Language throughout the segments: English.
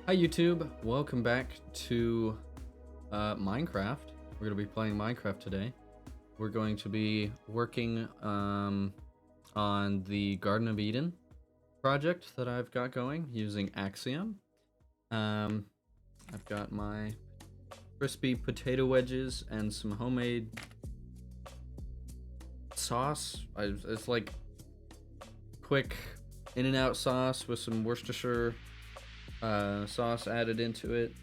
Hi YouTube, welcome back to Minecraft. We're going to be playing Minecraft today. We're going to be working on the Garden of Eden project that I've got going using Axiom. I've got my crispy potato wedges and some homemade sauce. It's like quick in-and-out sauce with some Worcestershire sauce added into it.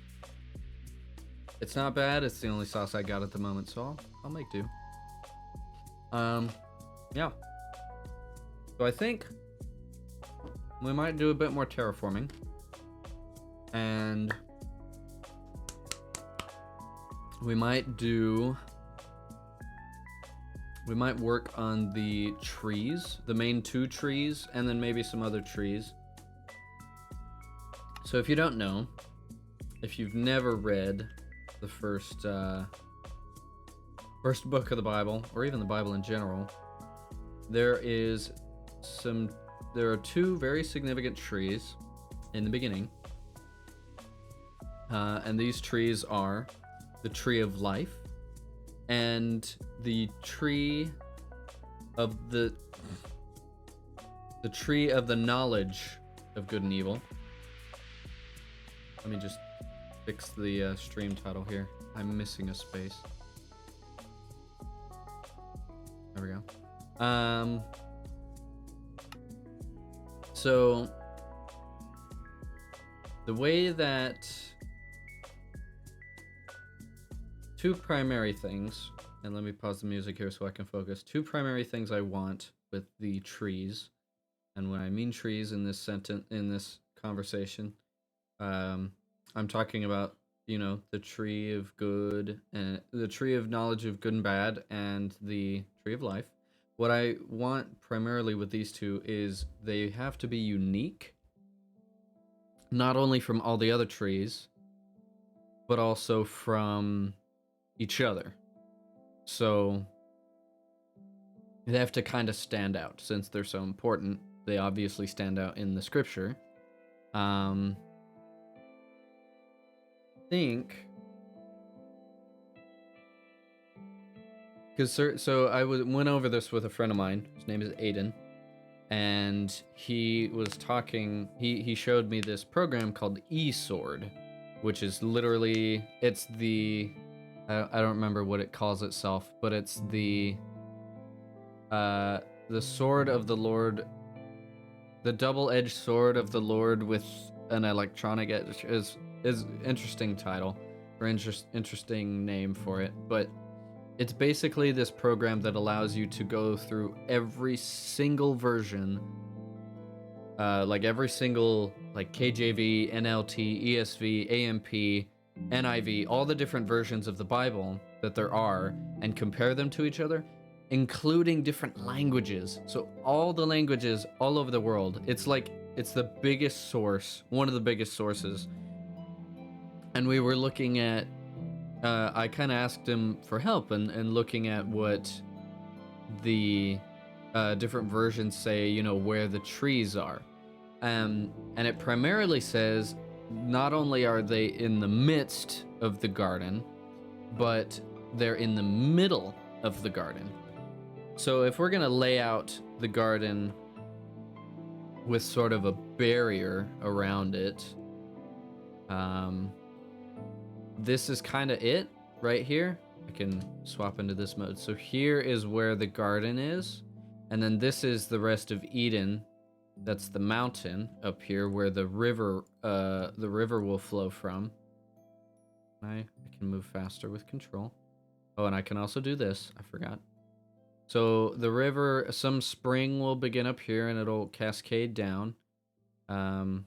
It's not bad. It's the only sauce I got at the moment, so I'll make do. Yeah. So I think we might do a bit more terraforming, and we might work on the trees, the main two trees, and then maybe some other trees. So if you don't know, if you've never read the first book of the Bible, or even the Bible in general, there are two very significant trees in the beginning, and these trees are the tree of life and the tree of the knowledge of good and evil. Let me just fix the stream title here. I'm missing a space. There we go. So the way that two primary things, and let me pause the music here so I can focus. Two primary things I want with the trees, and when I mean trees in this conversation, I'm talking about, the tree of good and the tree of knowledge of good and bad and the tree of life. What I want primarily with these two is they have to be unique, not only from all the other trees, but also from each other. So they have to kind of stand out since they're so important. They obviously stand out in the scripture. Think because so I went over this with a friend of mine. His name is Aiden, and he was talking. He showed me this program called eSword, which is literally it's the I don't remember what it calls itself, but it's the sword of the Lord, the double-edged sword of the Lord with an electronic edge is interesting title or interesting name for it, but it's basically this program that allows you to go through every single version, like every single KJV, NLT, ESV, AMP, NIV, all the different versions of the Bible that there are, and compare them to each other, including different languages. So all the languages all over the world. It's the biggest source, one of the biggest sources. And we were looking at, I kind of asked him for help and looking at what the different versions say, where the trees are. And it primarily says not only are they in the midst of the garden, but they're in the middle of the garden. So if we're going to lay out the garden with sort of a barrier around it, this is kind of it right here. I can swap into this mode. So here is where the garden is, and then this is the rest of Eden. That's the mountain up here where the river will flow from. I can move faster with control. Oh, and I can also do this. I forgot. So the river, some spring will begin up here and it'll cascade down. And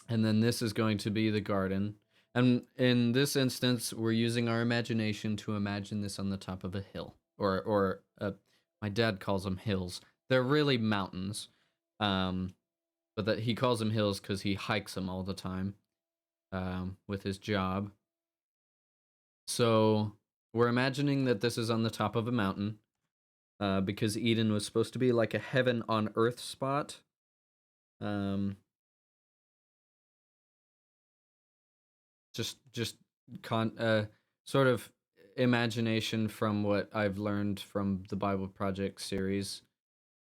then this is going to be the garden. And in this instance, we're using our imagination to imagine this on the top of a hill. Or my dad calls them hills. They're really mountains. But that he calls them hills because he hikes them all the time with his job. So we're imagining that this is on the top of a mountain because Eden was supposed to be like a heaven on earth spot. just sort of imagination from what I've learned from the Bible Project series,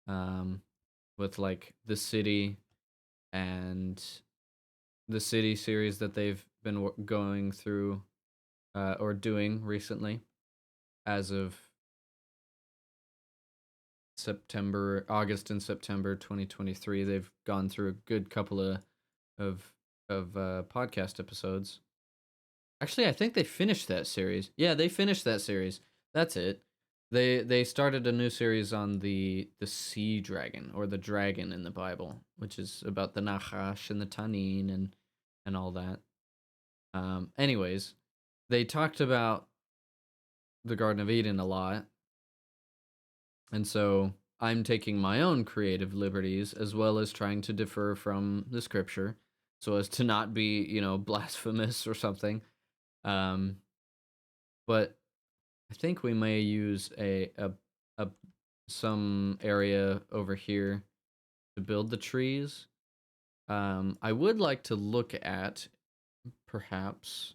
with like the city and the city series that they've been going through or doing recently as of August and September 2023. They've gone through a good couple of podcast episodes. Actually, I think they finished that series. Yeah, they finished that series. That's it. They started a new series on the sea dragon, or the dragon in the Bible, which is about the Nachash and the Tanin and all that. Anyways, they talked about the Garden of Eden a lot, and so I'm taking my own creative liberties as well as trying to differ from the scripture, so as to not be, blasphemous or something. But I think we may use a some area over here to build the trees. I would like to look at perhaps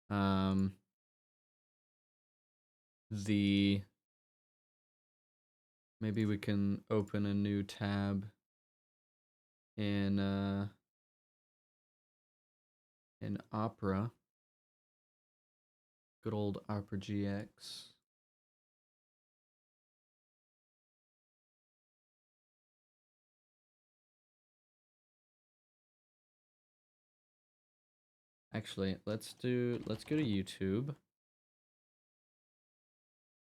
um, the maybe we can open a new tab in Opera. Good old Opera GX. Actually, let's go to YouTube.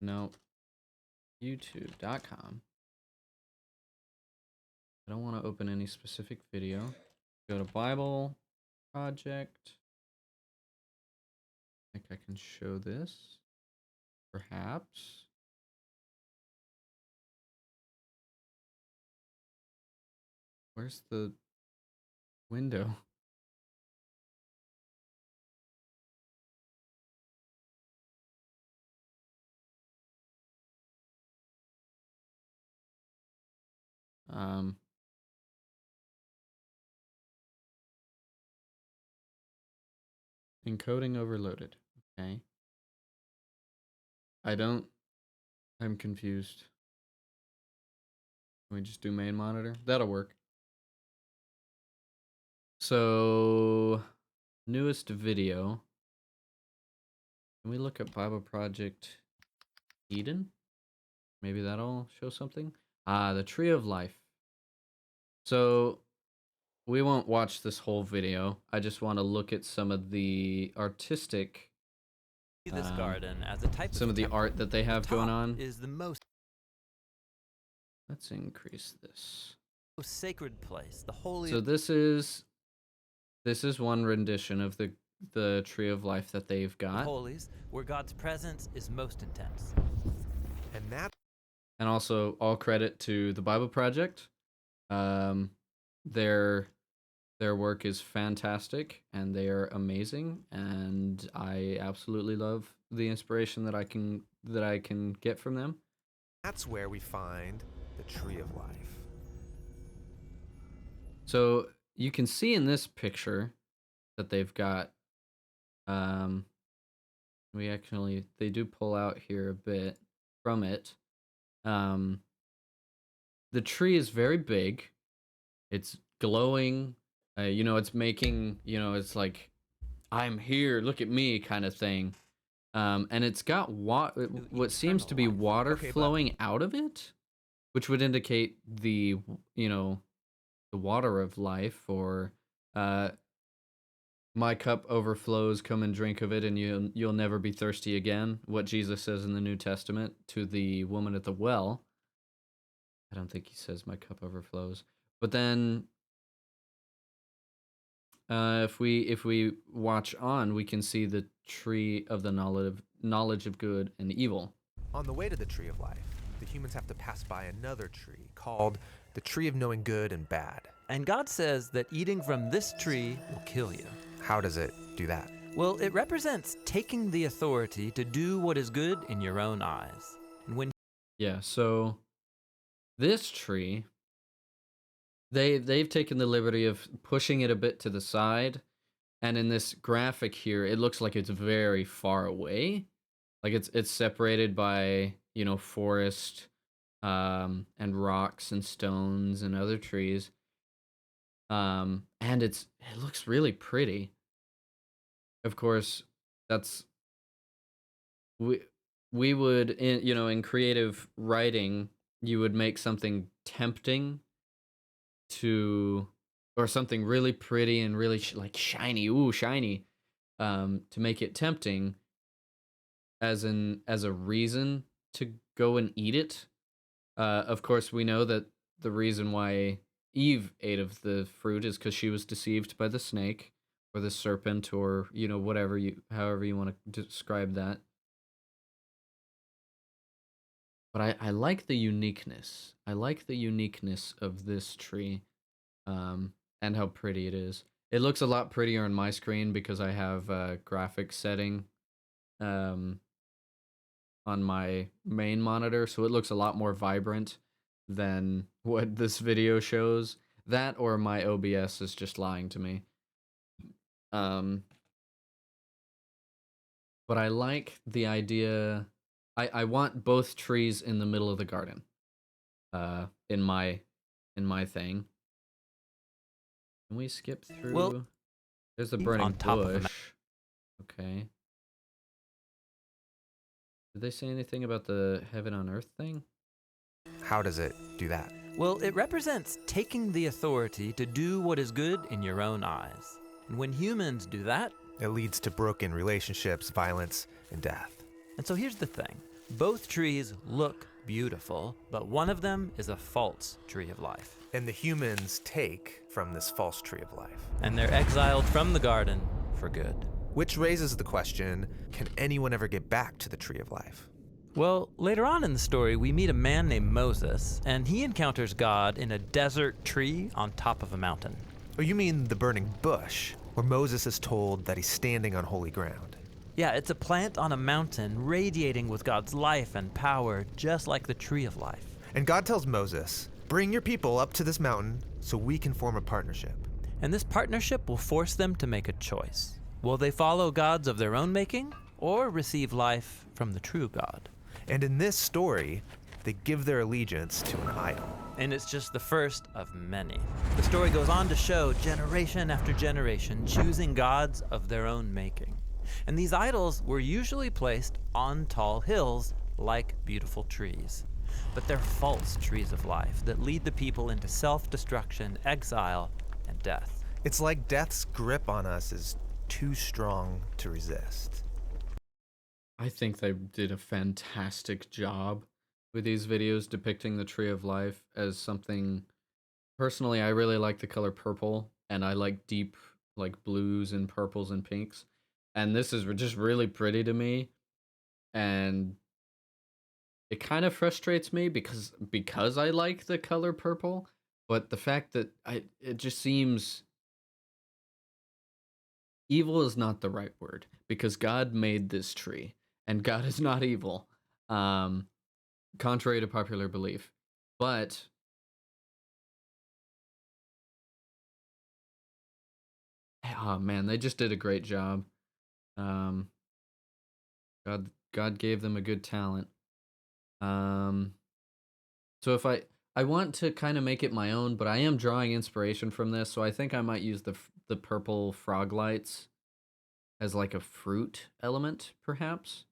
No, youtube.com. I don't want to open any specific video. Go to Bible Project. I think I can show this. Perhaps. Where's the window? Encoding overloaded. Okay. I'm confused. Can we just do main monitor? That'll work. So, newest video. Can we look at Bible Project Eden? Maybe that'll show something. The Tree of Life. So, we won't watch this whole video. I just want to look at some of the artistic, this garden as a type some of the art that they have going on. Is the most Let's increase this. sacred place, the holy. So this is one rendition of the Tree of Life that they've got. Holies, where God's presence is most intense. And also all credit to the Bible Project. Their work is fantastic and they are amazing, and I absolutely love the inspiration that I can get from them. That's where we find the Tree of Life. So you can see in this picture that they've got they do pull out here a bit from it. The tree is very big. It's glowing. It's making, it's like, I'm here, look at me kind of thing. And it's got what seems to be water flowing out of it, which would indicate the water of life, or my cup overflows, come and drink of it, and you'll never be thirsty again. What Jesus says in the New Testament to the woman at the well. I don't think he says my cup overflows. But then if we watch on, we can see the tree of the knowledge of good and evil. On the way to the Tree of Life, the humans have to pass by another tree called the Tree of Knowing Good and Bad. And God says that eating from this tree will kill you. How does it do that? Well, it represents taking the authority to do what is good in your own eyes. And so this tree, they've taken the liberty of pushing it a bit to the side And in this graphic here, it looks like it's very far away. Like it's separated by, you know, forest, and rocks and stones and other trees. And it looks really pretty. Of course, that's we we would in, you know, in creative writing, you would make something tempting to, or something really pretty and really like shiny, ooh, shiny, to make it tempting as a reason to go and eat it. Of course, we know that the reason why Eve ate of the fruit is because she was deceived by the snake or the serpent, or, you know, whatever you, however you want to describe that. But I like the uniqueness. I like the uniqueness of this tree, and how pretty it is. It looks a lot prettier on my screen because I have a graphics setting, um, on my main monitor, so it looks a lot more vibrant than what this video shows. That or my OBS is just lying to me. Um, but I like the idea. I want both trees in the middle of the garden. In my thing. Can we skip through? Well, There's a burning on top of a bush. Okay. Did they say anything about the heaven on earth thing? How does it do that? Well, it represents taking the authority to do what is good in your own eyes. And when humans do that, It leads to broken relationships, violence, and death. and so here's the thing. Both trees look beautiful, but one of them is a false tree of life. And the humans take from this false tree of life. And they're exiled from the garden for good. Which raises the question, can anyone ever get back to the tree of life? Well, later on in the story, we meet a man named Moses, and he encounters God in a desert tree on top of a mountain. Oh, you mean the burning bush, where Moses is told that he's standing on holy ground. Yeah, it's a plant on a mountain radiating with God's life and power, just like the tree of life. And God tells Moses, bring your people up to this mountain so we can form a partnership. And this partnership will force them to make a choice. Will they follow gods of their own making, or receive life from the true God? And in this story, they give their allegiance to an idol. And it's just the first of many. The story goes on to show generation after generation choosing gods of their own making. And these idols were usually placed on tall hills like beautiful trees. But they're false trees of life that lead the people into self-destruction, exile, and death. It's like death's grip on us is too strong to resist. I think they did a fantastic job with these videos depicting the tree of life as something. Personally, I really like the color purple, and I like deep, like, blues and purples and pinks. And this is just really pretty to me. And it kind of frustrates me because I like the color purple, but the fact that it just seems evil is not the right word, because God made this tree and God is not evil, contrary to popular belief. But oh man, they just did a great job. God gave them a good talent. So if I want to kind of make it my own, but I am drawing inspiration from this, so I think I might use the purple frog lights as like a fruit element, perhaps.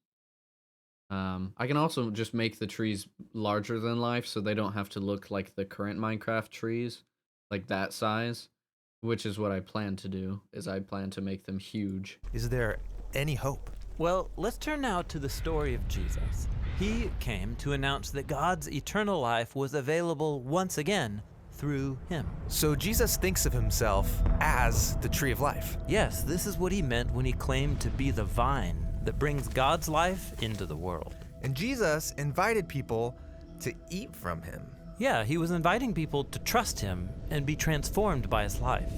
I can also just make the trees larger than life, so they don't have to look like the current Minecraft trees, like that size, which is what I plan to do, is I plan to make them huge. Is there any hope? Well, let's turn now to the story of Jesus. He came to announce that God's eternal life was available once again through him. So Jesus thinks of himself as the tree of life. Yes, this is what he meant when he claimed to be the vine that brings God's life into the world. And Jesus invited people to eat from him. Yeah, he was inviting people to trust him and be transformed by his life.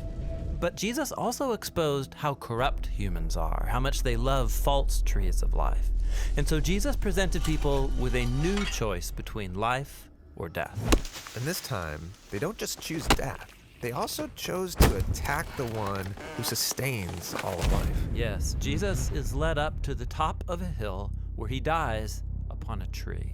But Jesus also exposed how corrupt humans are, how much they love false trees of life. And so Jesus presented people with a new choice between life or death. And this time, they don't just choose death. they also chose to attack the one who sustains all of life. Yes, Jesus is led up to the top of a hill where he dies upon a tree.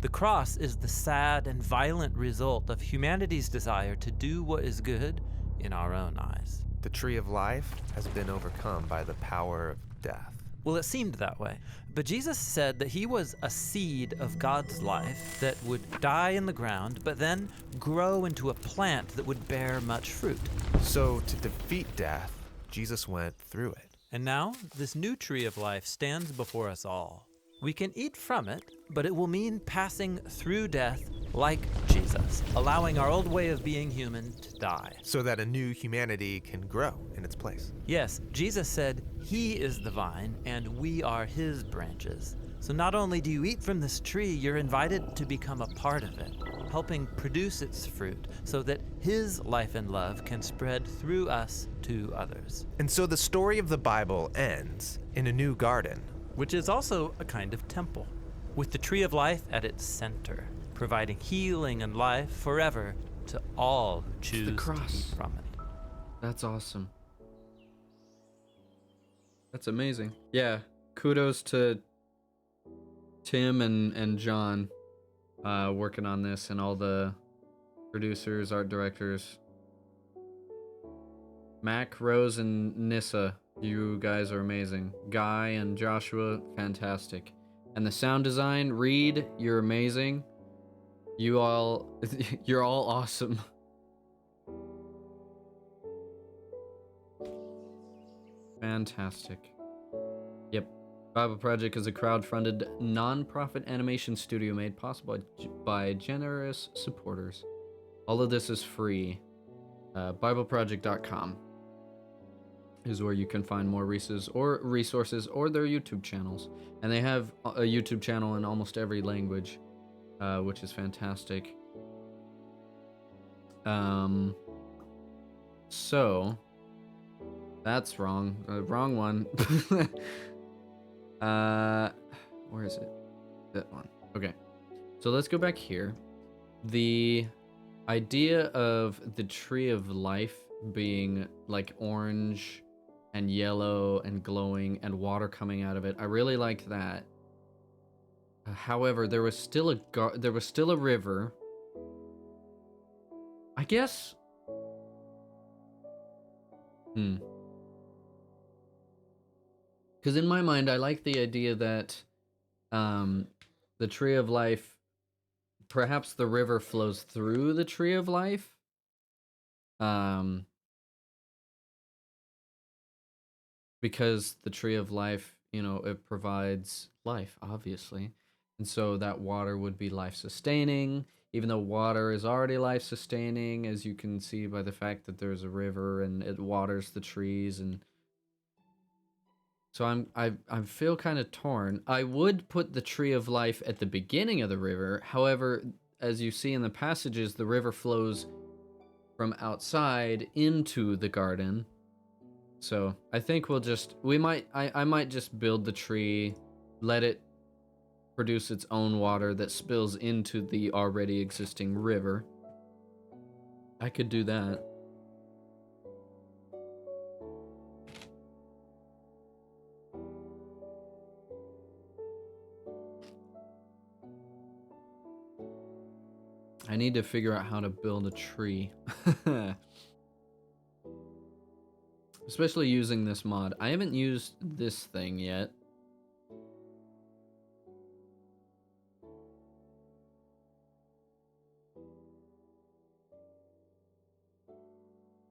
The cross is the sad and violent result of humanity's desire to do what is good in our own eyes. The tree of life has been overcome by the power of death. Well, it seemed that way. But Jesus said that he was a seed of God's life that would die in the ground, but then grow into a plant that would bear much fruit. So to defeat death, Jesus went through it. And now, this new tree of life stands before us all. We can eat from it, but it will mean passing through death like Jesus, allowing our old way of being human to die. So that a new humanity can grow in its place. Yes, Jesus said he is the vine and we are his branches. So not only do you eat from this tree, you're invited to become a part of it, helping produce its fruit so that his life and love can spread through us to others. And so the story of the Bible ends in a new garden. Which is also a kind of temple, with the tree of life at its center, providing healing and life forever to all who choose to eat from it. That's awesome. That's amazing. Yeah, kudos to Tim and John working on this, and all the producers, art directors. Mac, Rose, and Nissa, you guys are amazing. Guy and Joshua, fantastic. And the sound design, Reed, you're amazing. You're all awesome. Fantastic. Yep. Bible Project is a crowd-funded, non-profit animation studio made possible by generous supporters. All of this is free. BibleProject.com is where you can find more resources or their YouTube channels. And they have a YouTube channel in almost every language, which is fantastic. So that's wrong. Wrong one. Where is it? That one. Okay. So let's go back here. The idea of the tree of life being like orange and yellow and glowing and water coming out of it, I really like that. However, there was still a river. I guess. Because in my mind, I like the idea that the tree of life, perhaps the river flows through the tree of life. Because the tree of life, it provides life, obviously. And so that water would be life-sustaining, even though water is already life-sustaining, as you can see by the fact that there's a river and it waters the trees. And so I feel kind of torn. I would put the tree of life at the beginning of the river. However, as you see in the passages, the river flows from outside into the garden. So I think I might just build the tree, let it produce its own water that spills into the already existing river. I could do that. I need to figure out how to build a tree. Especially using this mod. I haven't used this thing yet.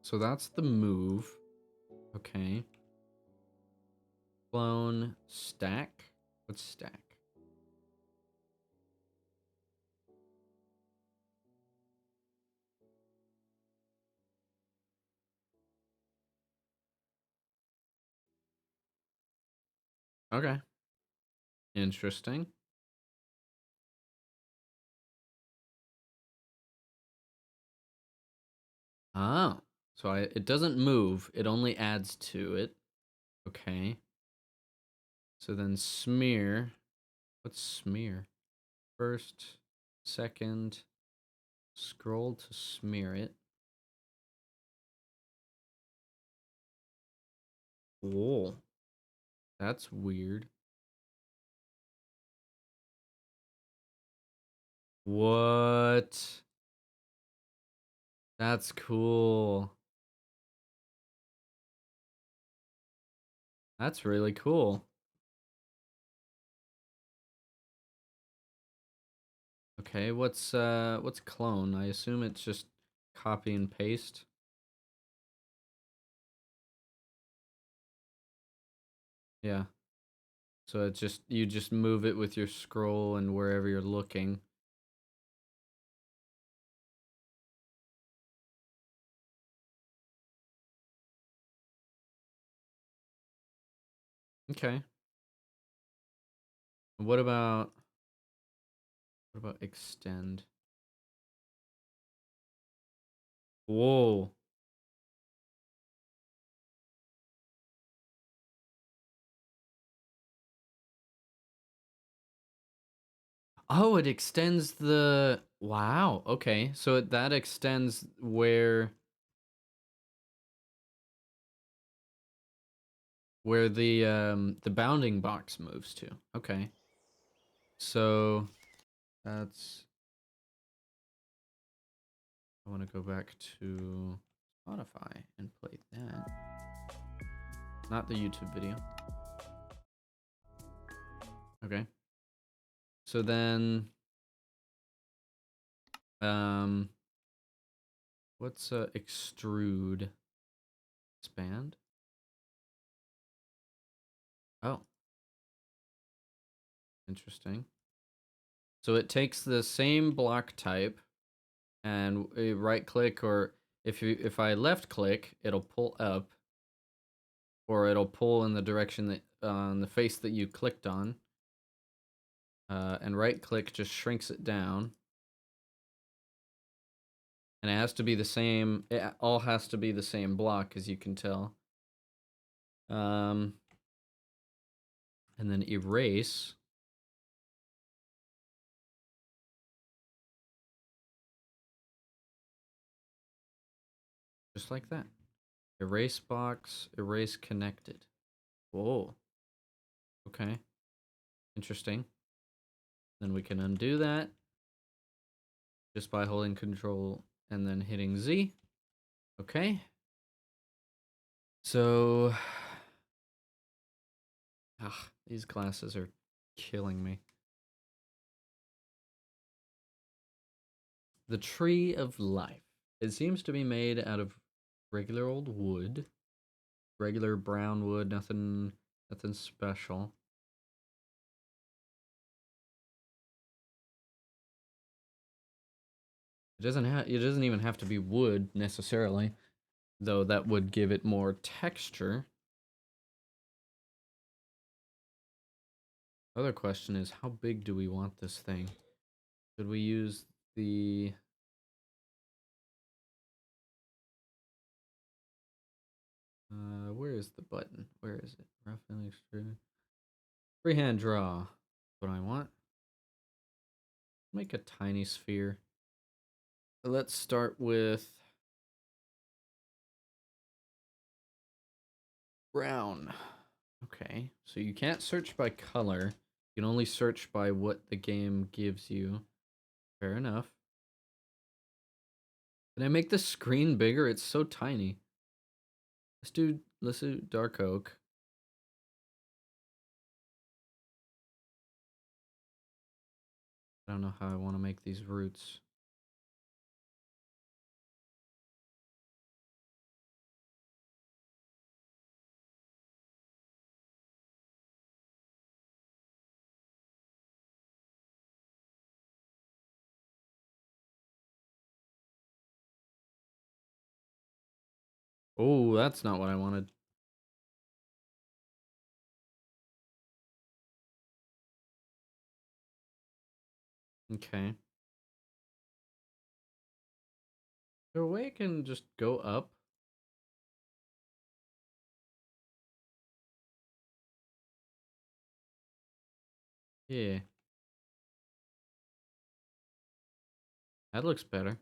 So that's the move. Okay. Clone stack. What's stack? Okay. Interesting. Oh. So it doesn't move. It only adds to it. Okay. So then smear. What's smear? First, second, scroll to smear it. Whoa. That's weird. What? That's cool. That's really cool. Okay, what's clone? I assume it's just copy and paste. Yeah. So it's just you just move it with your scroll and wherever you're looking. Okay. What about extend? Whoa. Oh, it extends the wow. Okay. So that extends where the bounding box moves to. Okay. So that's I want to go back to Spotify and play that. Not the YouTube video. Okay. So then um what's extrude? Expand? Oh, interesting. So it takes the same block type and right click, or if I left click, it'll pull up, or it'll pull in the direction that on the face that you clicked on. And right click just shrinks it down. And it has to be the same, it all has to be the same block, as you can tell. And then erase. Just like that. Erase box, erase connected. Whoa. Okay. Interesting. Then we can undo that just by holding control and then hitting Z. Okay. So, these glasses are killing me. The Tree of Life. It seems to be made out of regular old wood. Regular brown wood, nothing special. It doesn't even have to be wood necessarily, though that would give it more texture. Other question is, how big do we want this thing? Should we use the where is the button? Where is it? Rough and extrude. Freehand draw. What I want. Make a tiny sphere. Let's start with brown. Okay, so you can't search by color. You can only search by what the game gives you. Fair enough. Can I make the screen bigger? It's so tiny. Let's do dark oak. I don't know how I want to make these roots. Oh, that's not what I wanted. Okay. Is there a way I can just go up? Yeah. That looks better.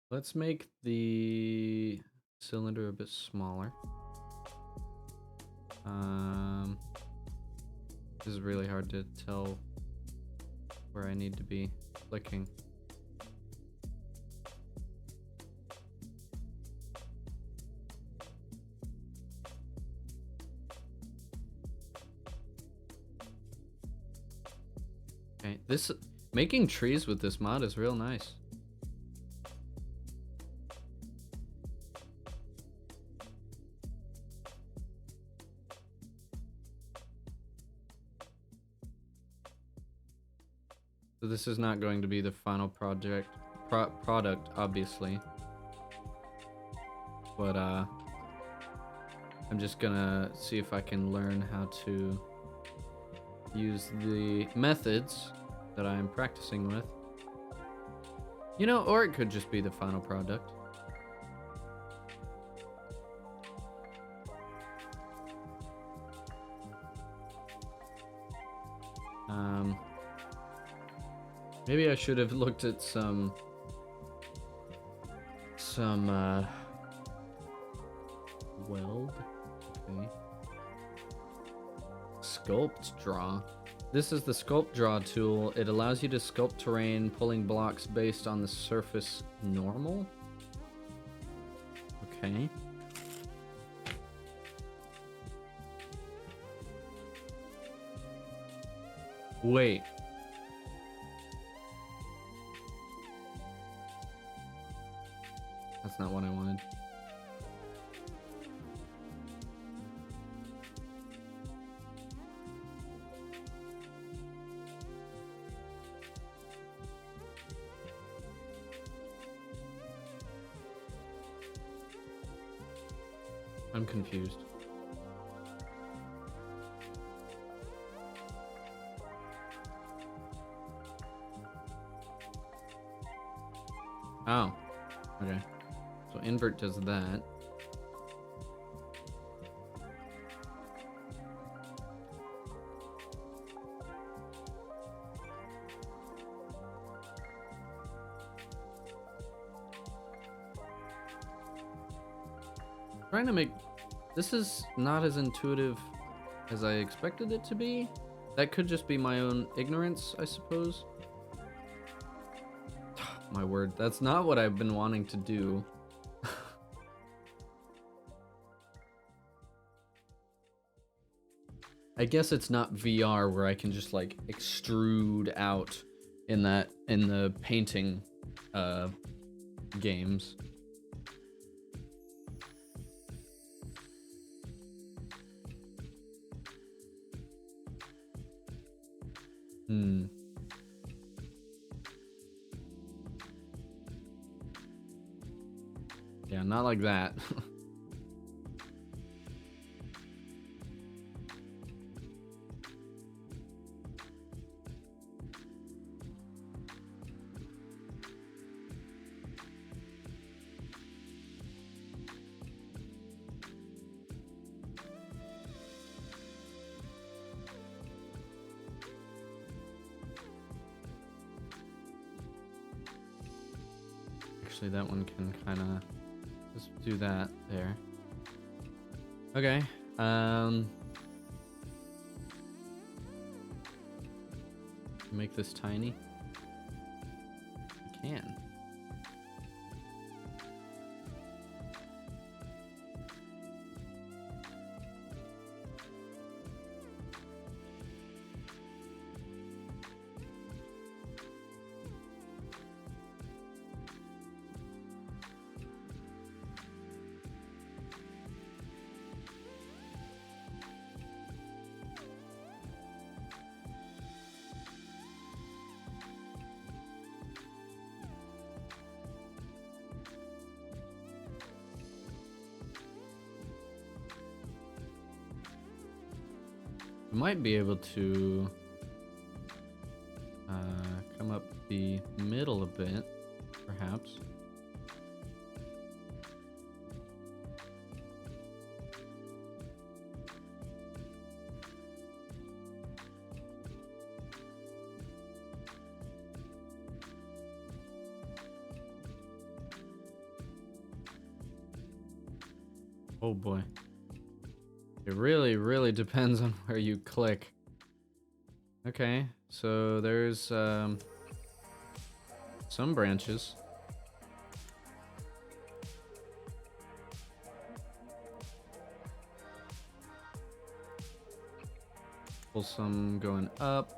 Let's make the cylinder a bit smaller. This is really hard to tell where I need to be clicking. Okay, making trees with this mod is real nice. So this is not going to be the final product, obviously. But I'm just gonna see if I can learn how to use the methods that I'm practicing with. You know, or it could just be the final product. Maybe I should have looked at some weld. Okay. Sculpt draw. This is the sculpt draw tool. It allows you to sculpt terrain, pulling blocks based on the surface normal. Okay. Wait. That's not what I wanted. I'm confused. Oh, okay. So invert does that. Trying to make this is not as intuitive as I expected it to be. That could just be my own ignorance, I suppose. My word, that's not what I've been wanting to do. I guess it's not VR where I can just like extrude out in the painting games. Yeah, not like that. Actually, that one can kind of just do that there. Okay. Make this tiny. I can. Might be able to come up the middle a bit, perhaps. Oh boy. It really, really depends on where you click. Okay, so there's some branches. Pull some going up.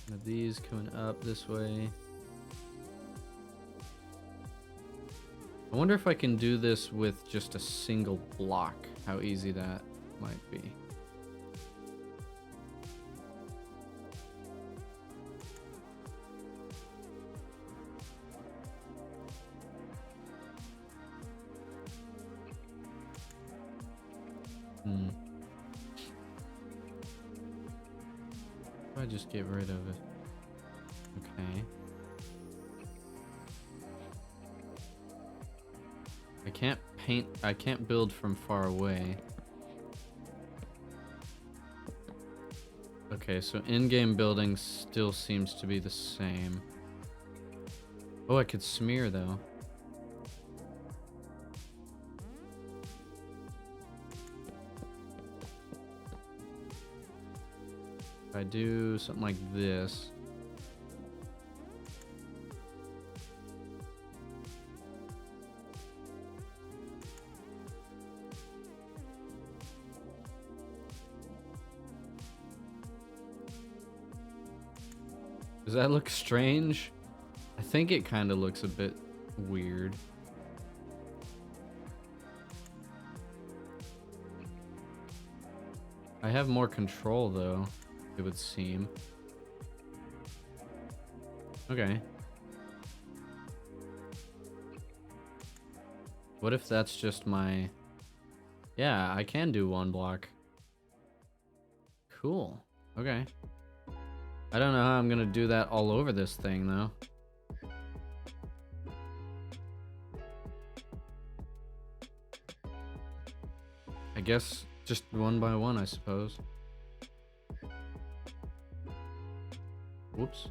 One of these coming up this way. I wonder if I can do this with just a single block, how easy that might be. If I just get rid of it. Okay. I can't build from far away. Okay, so in-game building still seems to be the same. Oh, I could smear though. If I do something like this. Does that look strange? I think it kind of looks a bit weird. I have more control though, it would seem. Okay. What if that's just my... Yeah, I can do one block. Cool. Okay. I don't know how I'm gonna do that all over this thing though. I guess just one by one, I suppose. Whoops.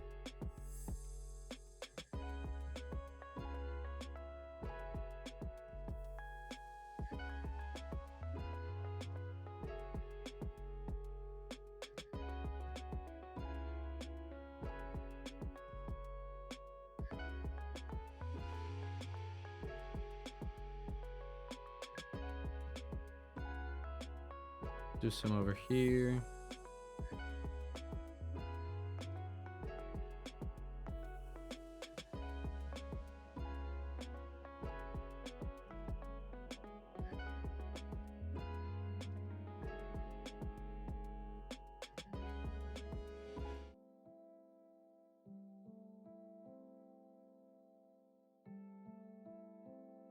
Do some over here.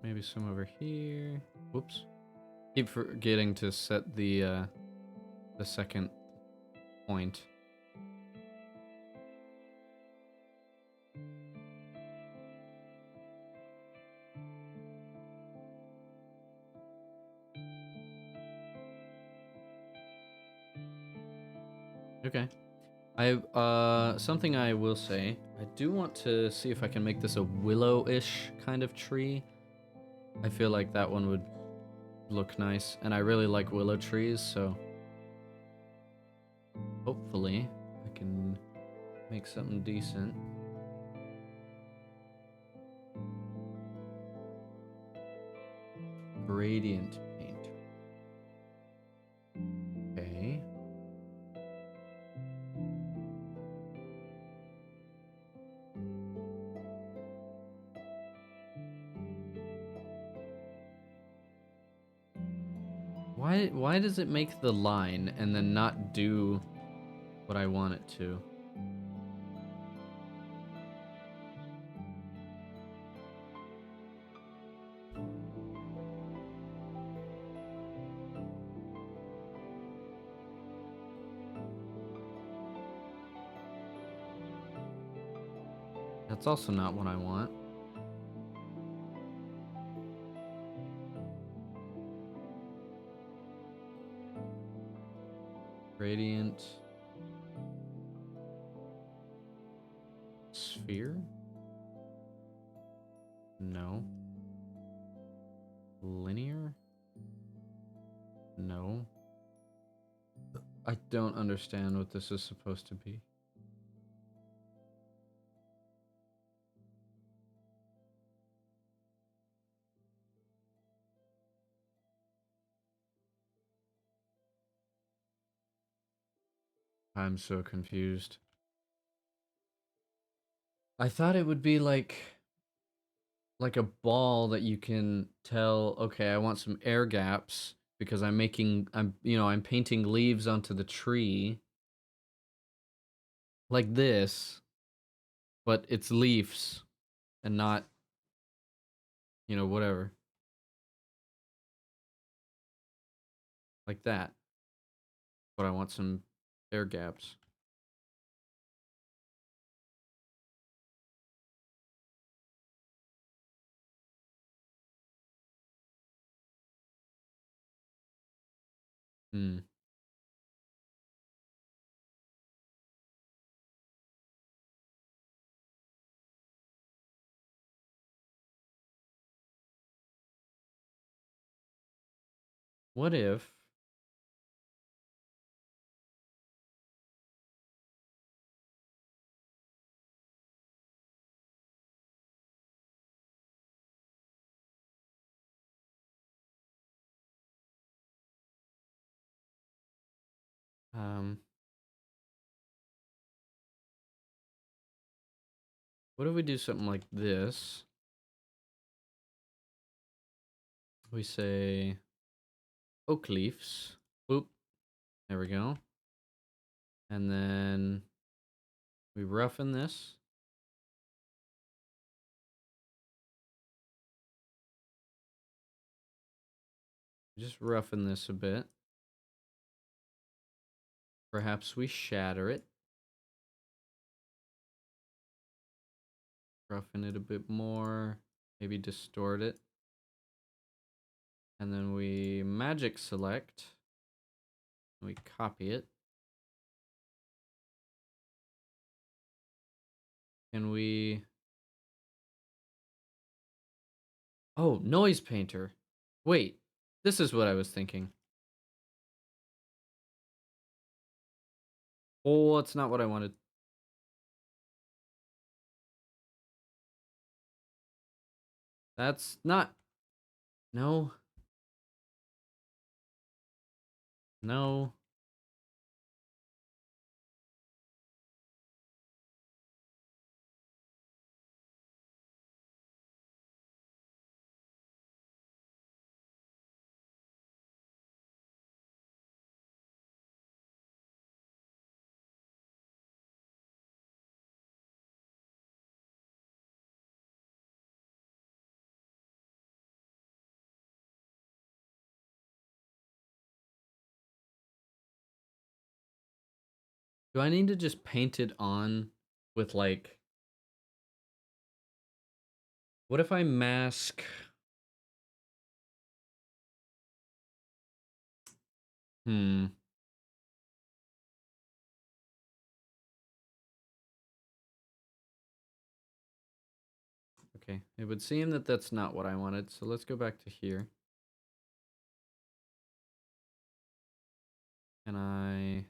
Maybe some over here. Whoops. Keep forgetting to set the second point. Okay. Something I will say, I do want to see if I can make this a willow-ish kind of tree. I feel like that one would look nice, and I really like willow trees, so hopefully I can make something decent. Gradient paint. Okay. Why does it make the line and then not do what I want it to? That's also not what I want. Gradient. Sphere? No. Linear? No. I don't understand what this is supposed to be. I'm so confused. I thought it would be like a ball that you can tell, okay, I want some air gaps because I'm painting leaves onto the tree like this, but it's leaves and not, whatever. Like that. But I want some air gaps. Hmm. What if um what if we do something like this? We say oak leaves. Oop. There we go. And then we roughen this. Just roughen this a bit. Perhaps we shatter it. Roughen it a bit more. Maybe distort it. And then we magic select. We copy it. And we... Oh, noise painter. Wait, this is what I was thinking. Oh, that's not what I wanted. That's not... No. No. Do I need to just paint it on with like... What if I mask... Hmm. Okay, it would seem that that's not what I wanted, so let's go back to here. Can I...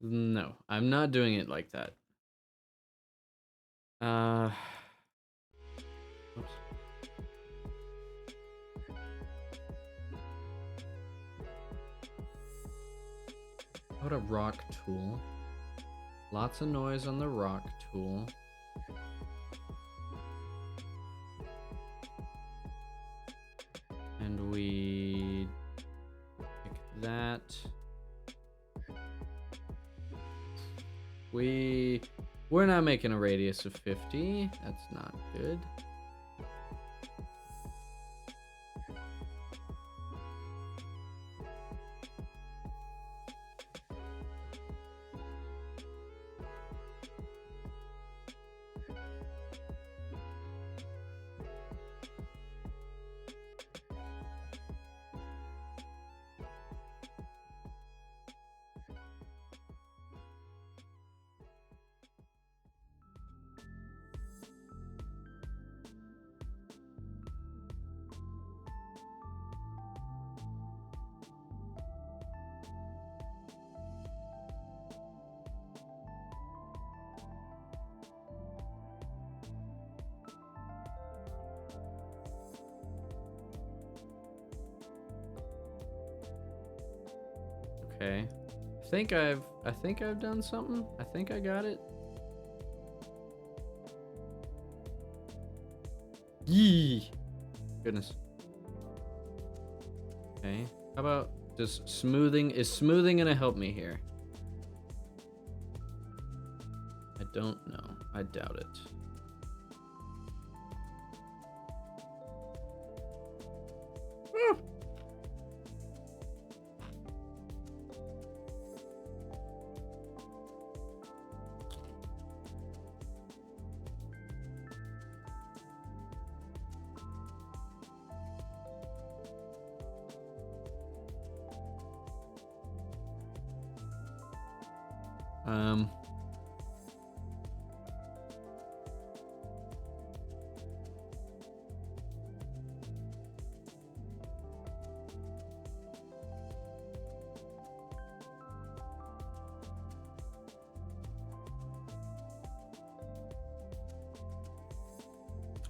No, I'm not doing it like that. Oops. What a rock tool. Lots of noise on the rock tool. And we We're not making a radius of 50. That's not good. Okay. I think I've done something. I think I got it. Yee. Goodness. Okay. How about is smoothing gonna help me here? I don't know. I doubt it.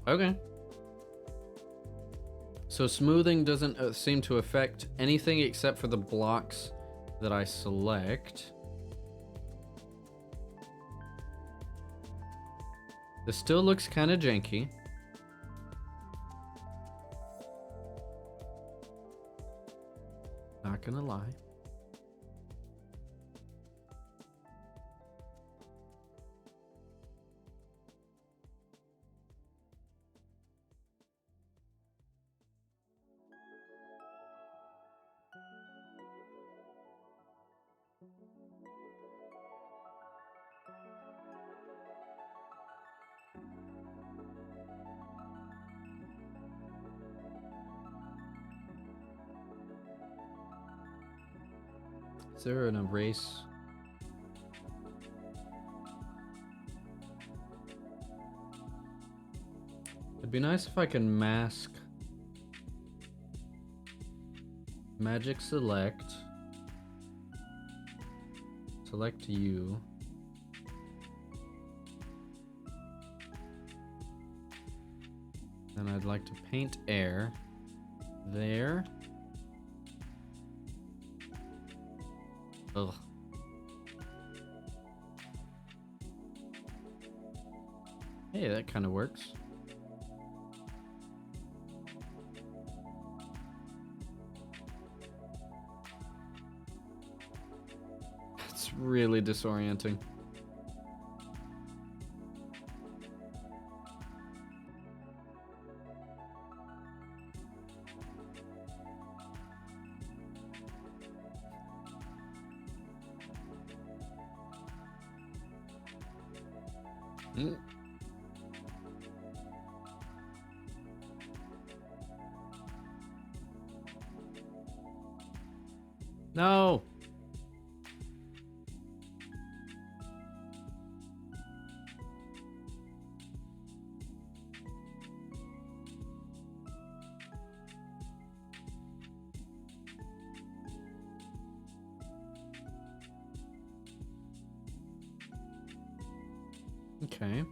Okay. So smoothing doesn't seem to affect anything except for the blocks that I select. This still looks kind of janky. Not gonna lie. Is there an erase? It'd be nice if I can mask magic select you, and I'd like to paint air there. Ugh. Hey, that kind of works. It's really disorienting. No. Okay.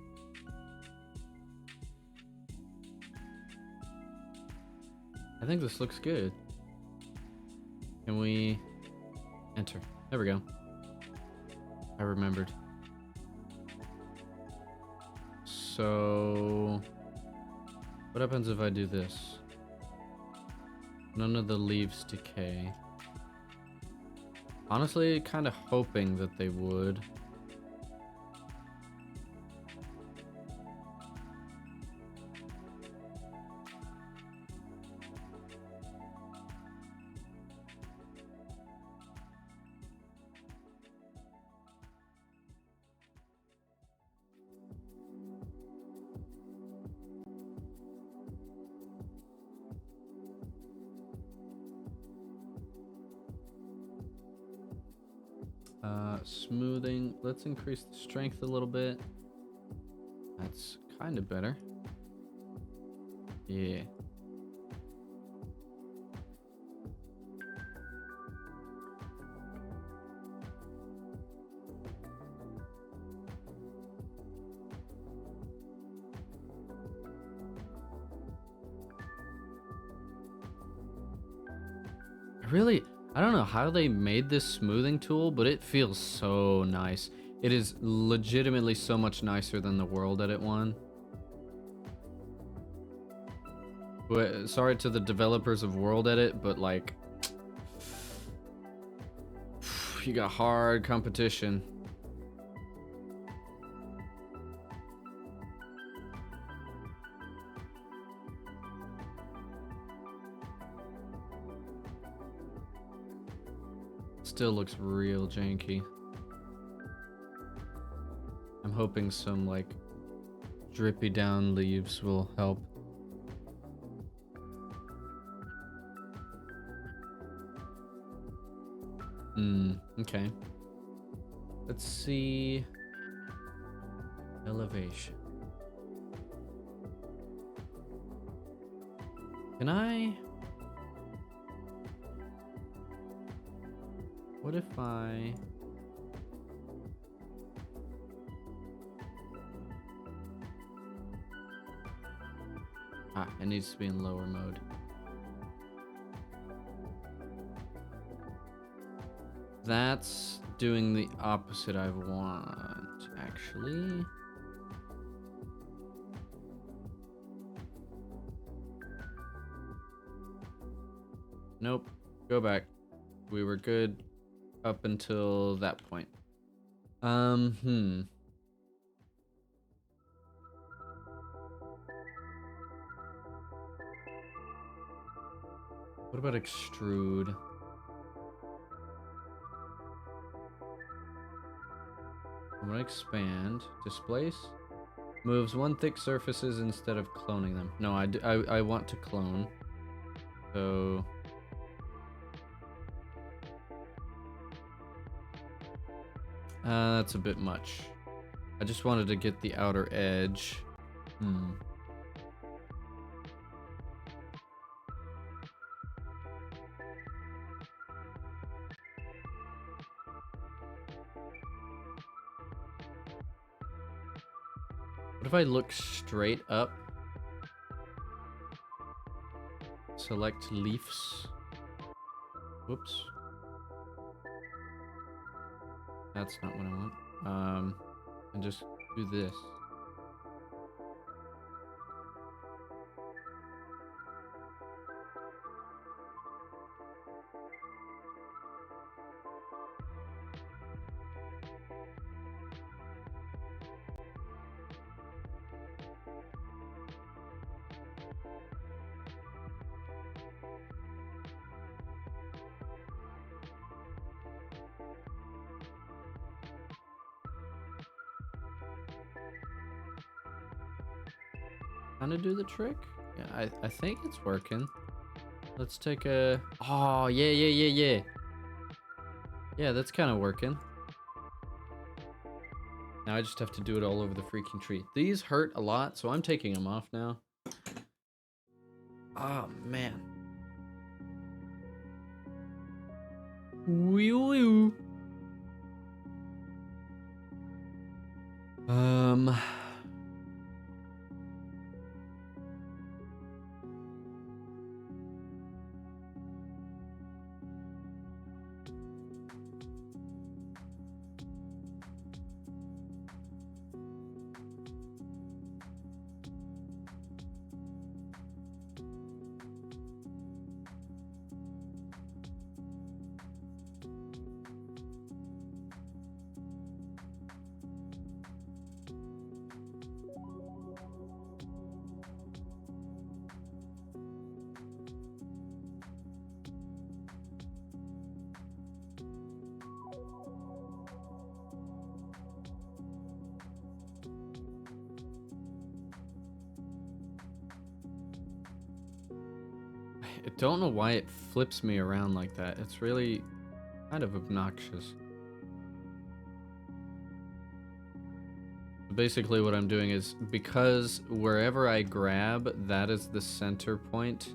I think this looks good. Can we enter? There we go. I remembered. So, what happens if I do this? None of the leaves decay. Honestly, kind of hoping that they would. Smoothing. Let's increase the strength a little bit. That's kind of better. Yeah. I don't know how they made this smoothing tool, but it feels so nice. It is legitimately so much nicer than the World Edit one. But sorry to the developers of World Edit, but like, you got hard competition. Still looks real janky. I'm hoping some like drippy down leaves will help. Okay. Let's see. Elevation. Can I? What if I... it needs to be in lower mode. That's doing the opposite I want, actually. Nope. Go back. We were good up until that point. What about extrude? I'm gonna expand. Displace. Moves one thick surfaces instead of cloning them. No, I want to clone. So... that's a bit much. I just wanted to get the outer edge. What if I look straight up? Select leaves. Whoops. That's not what I want. And just do this. Kind of do the trick? Yeah, I think it's working. Let's take a... Oh, yeah. Yeah, that's kind of working. Now I just have to do it all over the freaking tree. These hurt a lot, so I'm taking them off now. Oh, man. Wee-wee. I don't know why it flips me around like that. It's really kind of obnoxious. Basically what I'm doing is, because wherever I grab, that is the center point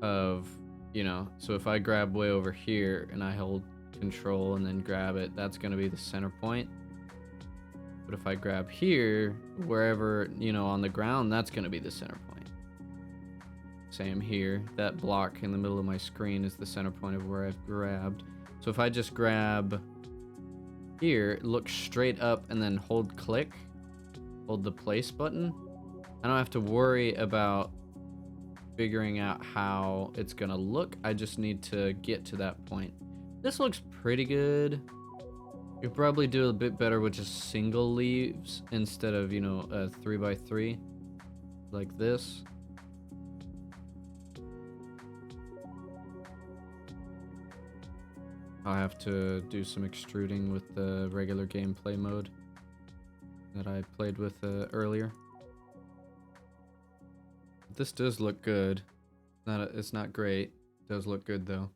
of, you know, so if I grab way over here and I hold control and then grab it, that's going to be the center point. But if I grab here, wherever, you know, on the ground, that's going to be the center point. Same here. That block in the middle of my screen is the center point of where I've grabbed. So if I just grab here, look straight up and then hold click, hold the place button, I don't have to worry about figuring out how it's gonna look. I just need to get to that point. This looks pretty good. You could probably do a bit better with just single leaves instead of, you know, a 3x3 like this. I'll have to do some extruding with the regular gameplay mode that I played with earlier. This does look good. It's not great. It does look good though.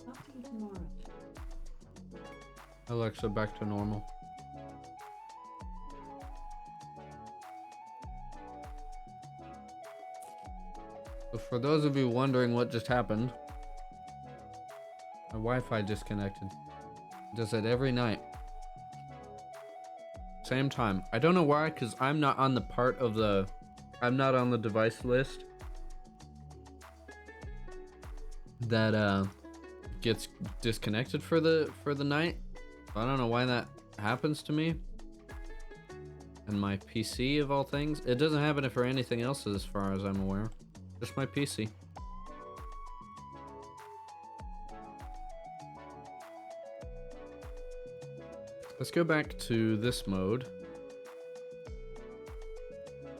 Talk to you tomorrow. Alexa, back to normal. So for those of you wondering what just happened, my Wi-Fi disconnected. It does it every night. Same time. I don't know why, because I'm not on the part of the... I'm not on the device list that gets disconnected for the night. I don't know why that happens to me. And my PC of all things. It doesn't happen for anything else as far as I'm aware. Just my PC. Let's go back to this mode.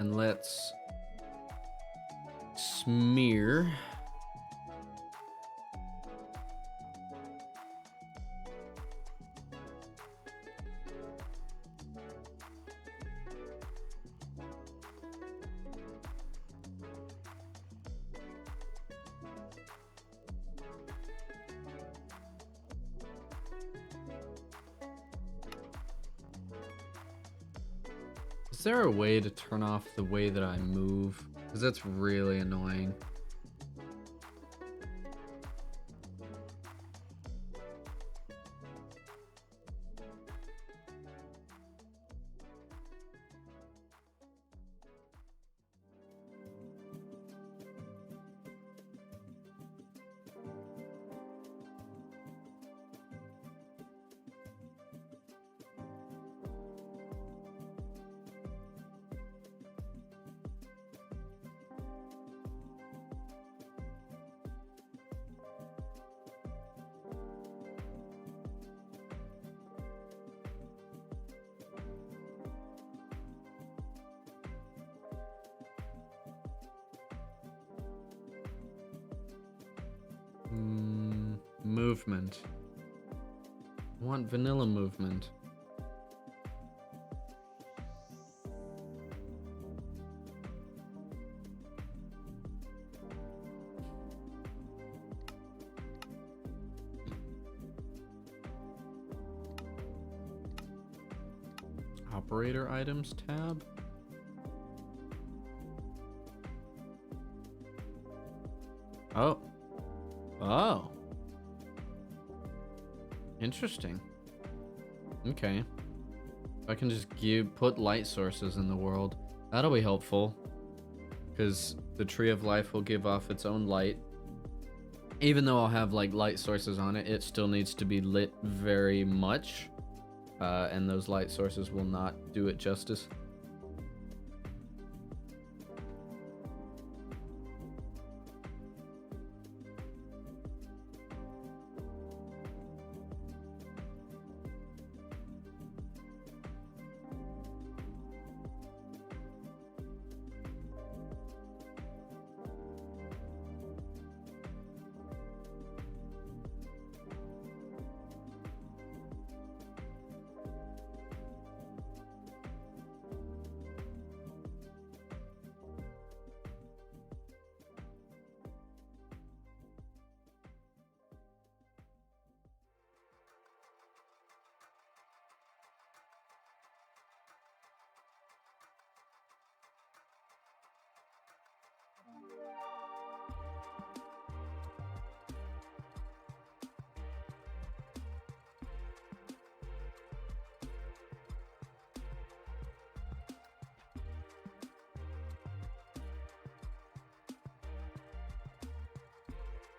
And let's smear. Is there a way to turn off the way that I move? Because that's really annoying. Movement. I want vanilla movement. Operator items tab. Oh. Oh. Interesting. Okay. I can just put light sources in the world. That'll be helpful. Because the tree of life will give off its own light. Even though I'll have like light sources on it, it still needs to be lit very much. And those light sources will not do it justice.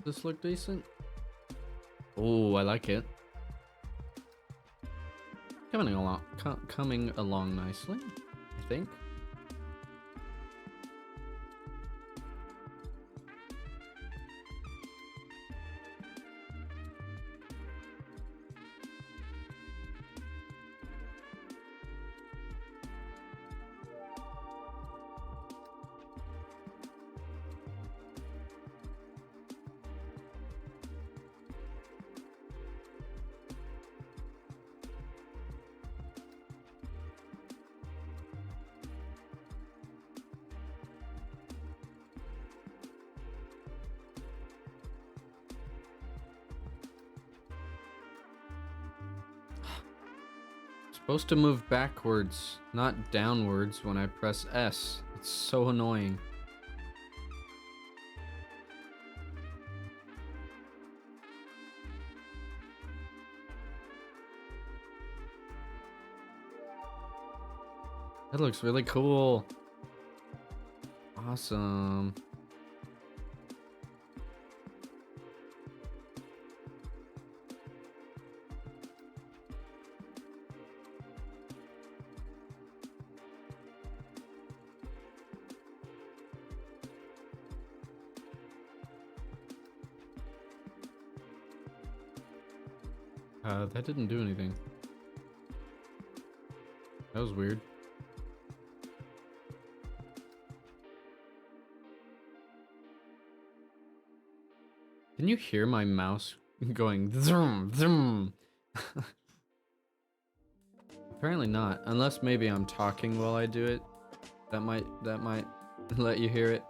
This look decent? Oh, I like it. Coming along nicely, I think. Supposed to move backwards, not downwards when I press S. It's so annoying. That looks really cool. Awesome. That didn't do anything. That was weird. Can you hear my mouse going zoom zoom? Apparently not, unless maybe I'm talking while I do it. That might let you hear it.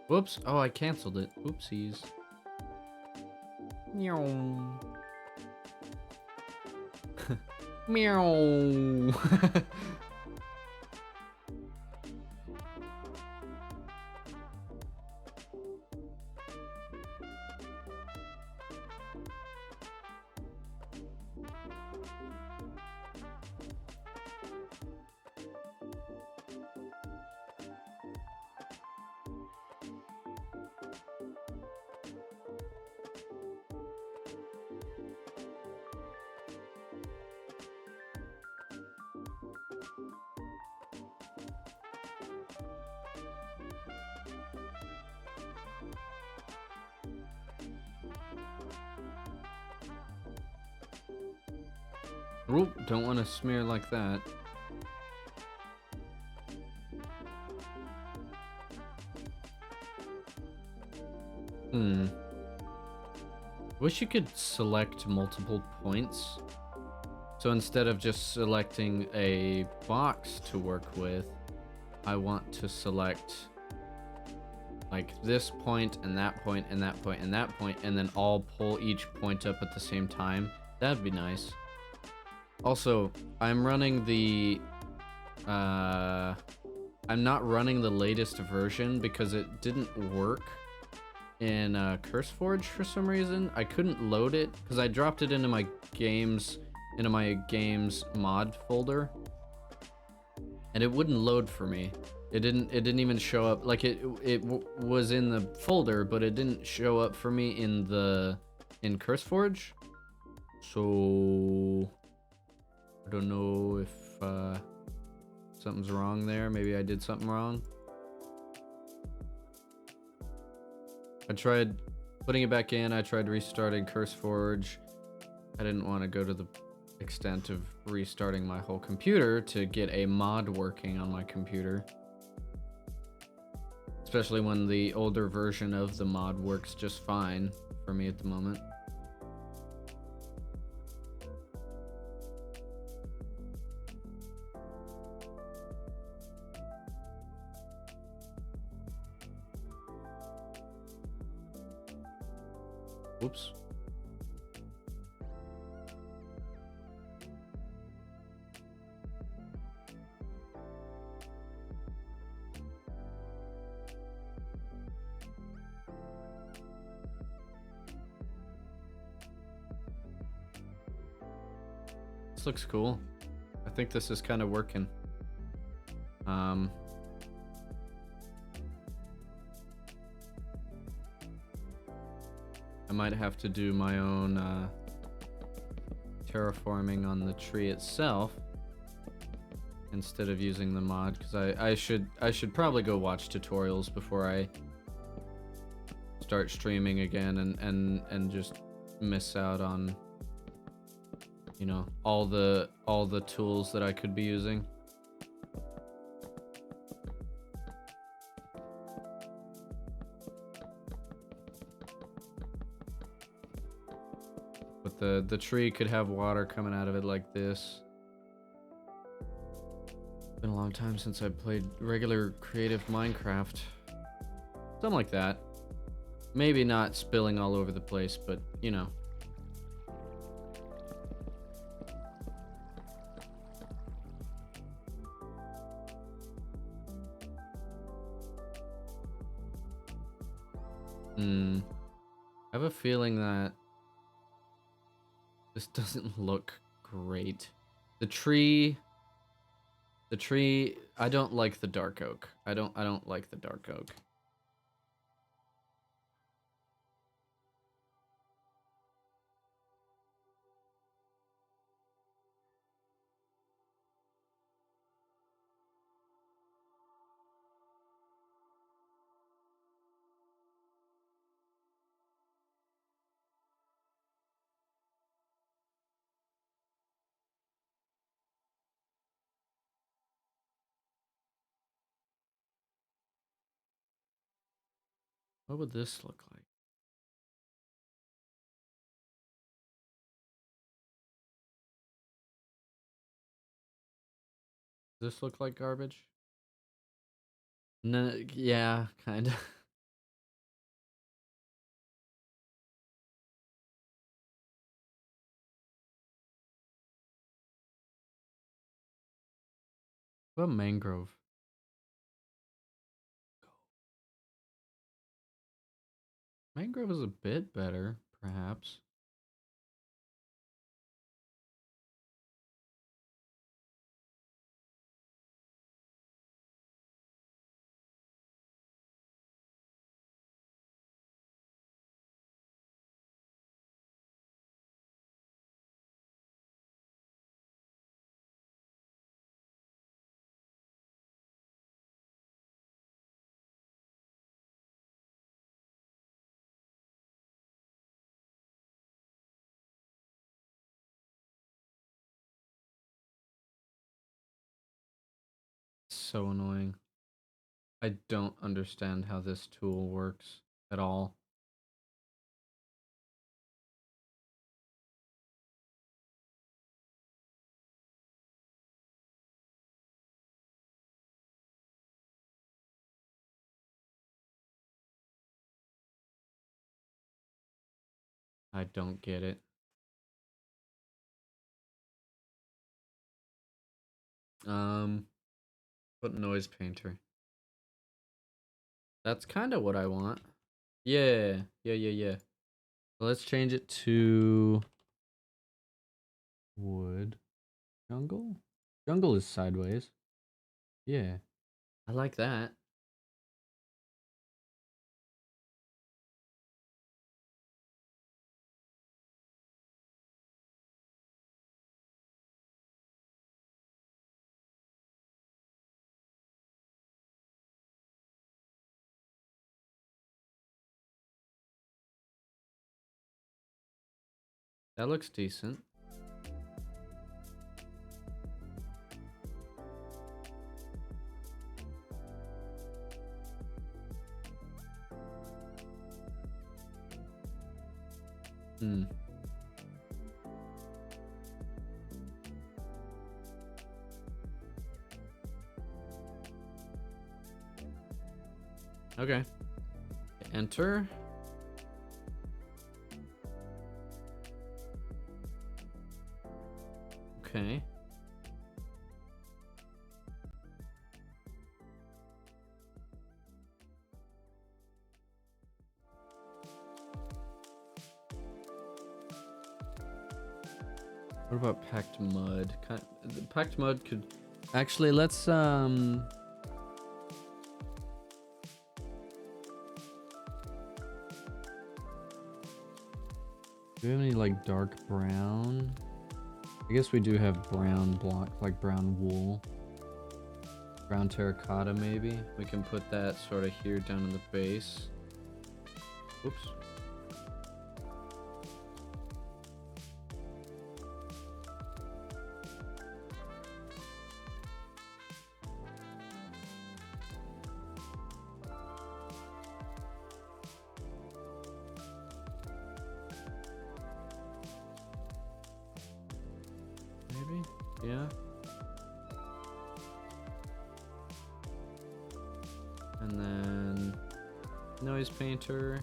Whoops! Oh, I canceled it. Oopsies. Meow. Meow. Oop, don't want to smear like that. Wish you could select multiple points. So instead of just selecting a box to work with, I want to select like this point and that point and that point and that point, and then all pull each point up at the same time. That'd be nice. Also, I'm running the I'm not running the latest version because it didn't work in CurseForge for some reason. I couldn't load it because I dropped it into my games mod folder, and it wouldn't load for me. It didn't even show up. Like it was in the folder, but it didn't show up for me in CurseForge. So I don't know if something's wrong there. Maybe I did something wrong. I tried putting it back in. I tried restarting CurseForge. I didn't want to go to the extent of restarting my whole computer to get a mod working on my computer. Especially when the older version of the mod works just fine for me at the moment. Oops. This looks cool. I think this is kind of working. I might have to do my own terraforming on the tree itself instead of using the mod, because I should probably go watch tutorials before I start streaming again and just miss out on, you know, all the tools that I could be using. But the tree could have water coming out of it like this. Been a long time since I played regular creative Minecraft. Something like that. Maybe not spilling all over the place, but you know. I have a feeling that this doesn't look great. The tree, I don't like the dark oak. I don't like the dark oak. What would this look like? Does this look like garbage? No, yeah, kind of. What about mangrove? Mangrove is a bit better, perhaps. So annoying. I don't understand how this tool works at all. I don't get it. Put noise painter. That's kind of what I want. Yeah. Let's change it to wood. Jungle? Jungle is sideways. Yeah. I like that. That looks decent. Hmm. Okay. Enter. Okay. What about packed mud? Packed mud could actually, let's Do we have any like dark brown? I guess we do have brown block, like brown wool. Brown terracotta maybe. We can put that sort of here down in the base. Oops. Maybe? Yeah. And then noise painter.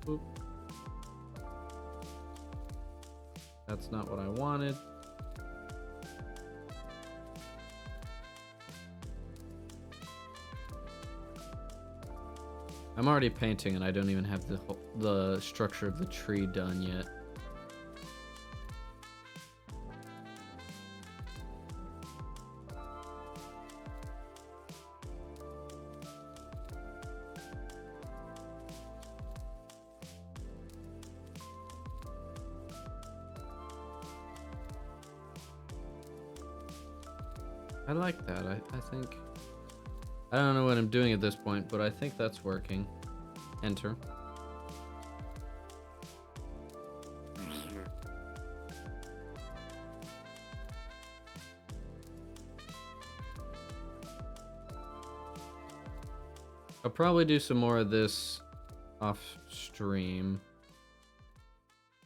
Oop. That's not what I wanted. I'm already painting and I don't even have the structure of the tree done yet. I like that. I think... I don't know what I'm doing at this point, but I think that's working. Enter. I'll probably do some more of this off stream.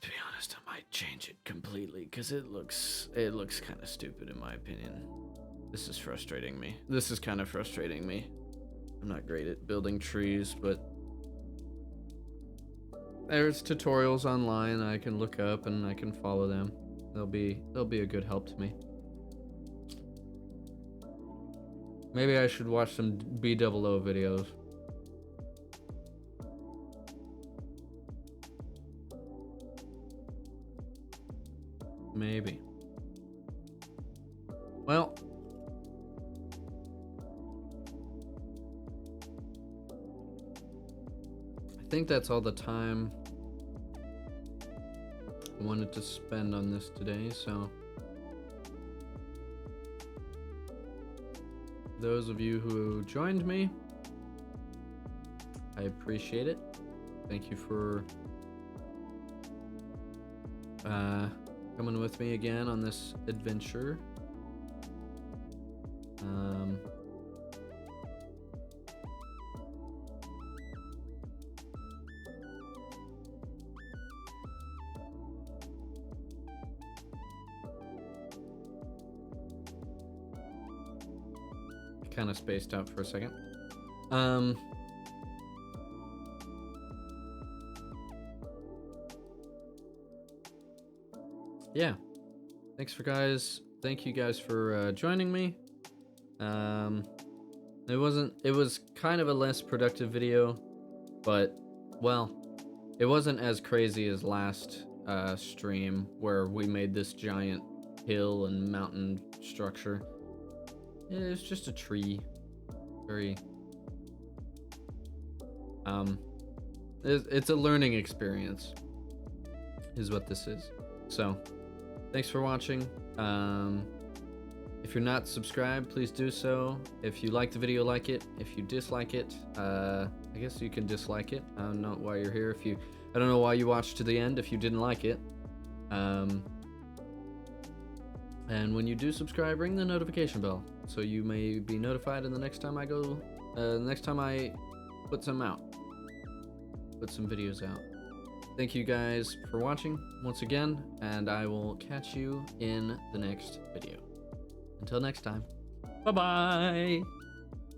To be honest, I might change it completely because it looks kind of stupid in my opinion. This is frustrating me. This is kind of frustrating me. I'm not great at building trees, but there's tutorials online I can look up and I can follow them. They'll be a good help to me. Maybe I should watch some B00 videos. Maybe. Well, I think that's all the time I wanted to spend on this today, so those of you who joined me, I appreciate it. Thank you for coming with me again on this adventure. Kind of spaced out for a second. Yeah. Thank you guys for joining me. It was kind of a less productive video, but well, it wasn't as crazy as last stream where we made this giant hill and mountain structure. It's just a tree. Very it's a learning experience is what this is. So thanks for watching. If you're not subscribed, please do so. If you like the video, like it. If you dislike it, I guess you can dislike it. I don't know why you're here. I don't know why you watched to the end if you didn't like it. And when you do subscribe, ring the notification bell so you may be notified in the next time I put some videos out. Thank you guys for watching once again, and I will catch you in the next video. Until next time, bye-bye!